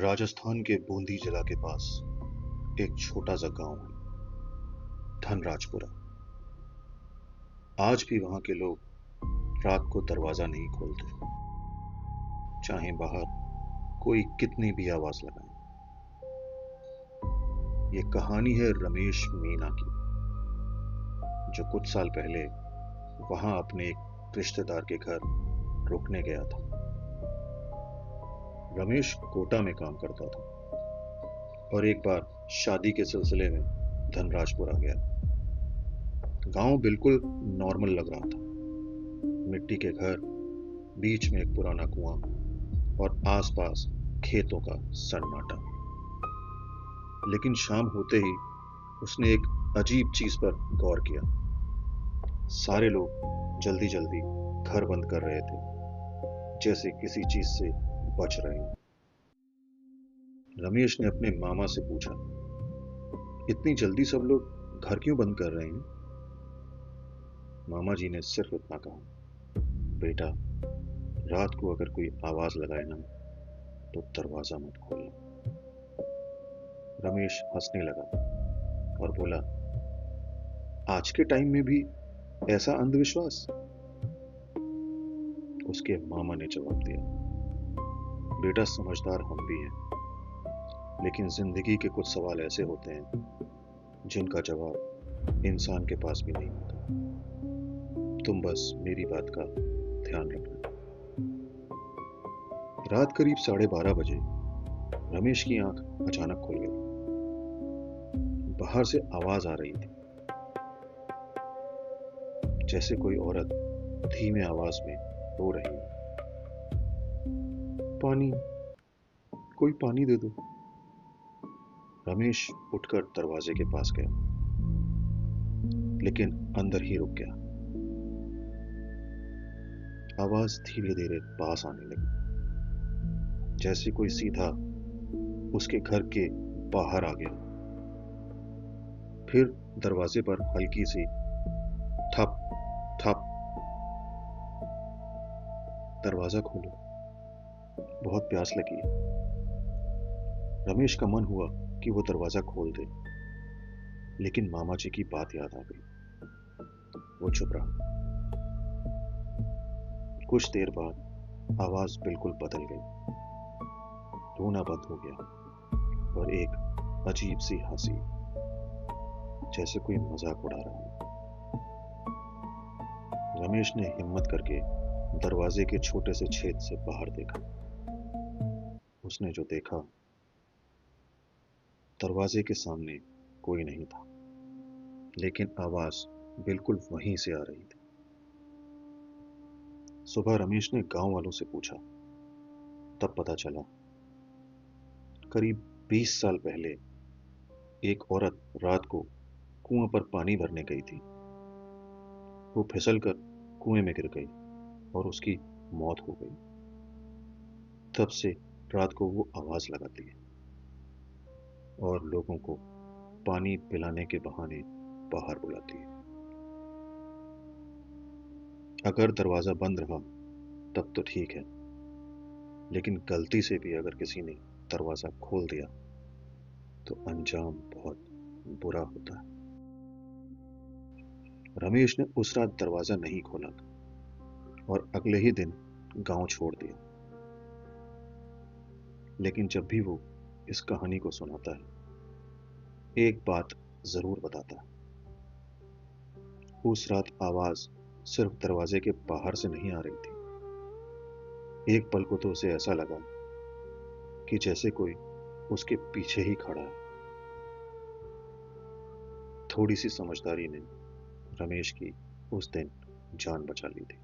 राजस्थान के बूंदी जिला के पास एक छोटा सा गांव है, धनराजपुरा। आज भी वहां के लोग रात को दरवाजा नहीं खोलते, चाहे बाहर कोई कितनी भी आवाज लगाए। ये कहानी है रमेश मीना की, जो कुछ साल पहले वहां अपने एक रिश्तेदार के घर रुकने गया था। रमेश कोटा में काम करता था और एक बार शादी के सिलसिले में धनराजपुर आ गया। गांव बिल्कुल नॉर्मल लग रहा था। मिट्टी के घर, बीच में एक पुराना कुआं और आसपास खेतों का सन्नाटा। लेकिन शाम होते ही उसने एक अजीब चीज पर गौर किया। सारे लोग जल्दी जल्दी घर बंद कर रहे थे, जैसे किसी चीज से बच रहे हैं। रमेश ने अपने मामा से पूछा, इतनी जल्दी सब लोग घर क्यों बंद कर रहे हैं? मामा जी ने सिर्फ इतना कहा, बेटा, रात को अगर कोई आवाज लगाए ना तो दरवाजा मत खोलना। रमेश हंसने लगा और बोला, आज के टाइम में भी ऐसा अंधविश्वास? उसके मामा ने जवाब दिया, बेटा, समझदार हम भी हैं, लेकिन जिंदगी के कुछ सवाल ऐसे होते हैं जिनका जवाब इंसान के पास भी नहीं होता। तुम बस मेरी बात का ध्यान रखना। रात करीब 12:30 बजे रमेश की आंख अचानक खुल गई। बाहर से आवाज आ रही थी, जैसे कोई औरत धीमे आवाज में रो रही है। पानी, कोई पानी दे दो। रमेश उठकर दरवाजे के पास गया, लेकिन अंदर ही रुक गया। आवाज धीरे धीरे पास आने लगी, जैसे कोई सीधा उसके घर के बाहर आ गया। फिर दरवाजे पर हल्की सी ठप ठप। दरवाजा खोलो, बहुत प्यास लगी है। रमेश का मन हुआ कि वो दरवाजा खोल दे, लेकिन मामा जी की बात याद आ गई। वो चुप रहा। कुछ देर बाद आवाज बिल्कुल बदल गई। रोना बंद हो गया और एक अजीब सी हंसी, जैसे कोई मजाक उड़ा रहा है। रमेश ने हिम्मत करके दरवाजे के छोटे से छेद से बाहर देखा। उसने जो देखा, दरवाजे के सामने कोई नहीं था, लेकिन आवाज बिल्कुल वहीं से आ रही थी। सुबह रमेश ने गांव वालों से पूछा, तब पता चला करीब 20 साल पहले एक औरत रात को कुआं पर पानी भरने गई थी। वो फिसलकर कुएं में गिर गई और उसकी मौत हो गई। तब से रात को वो आवाज लगाती है और लोगों को पानी पिलाने के बहाने बाहर बुलाती है। अगर दरवाजा बंद रहा तब तो ठीक है, लेकिन गलती से भी अगर किसी ने दरवाजा खोल दिया तो अंजाम बहुत बुरा होता है। रमेश ने उस रात दरवाजा नहीं खोला और अगले ही दिन गांव छोड़ दिया। लेकिन जब भी वो इस कहानी को सुनाता है, एक बात जरूर बताता है। उस रात आवाज सिर्फ दरवाजे के बाहर से नहीं आ रही थी। एक पल को तो उसे ऐसा लगा कि जैसे कोई उसके पीछे ही खड़ा है। थोड़ी सी समझदारी ने रमेश की उस दिन जान बचा ली थी।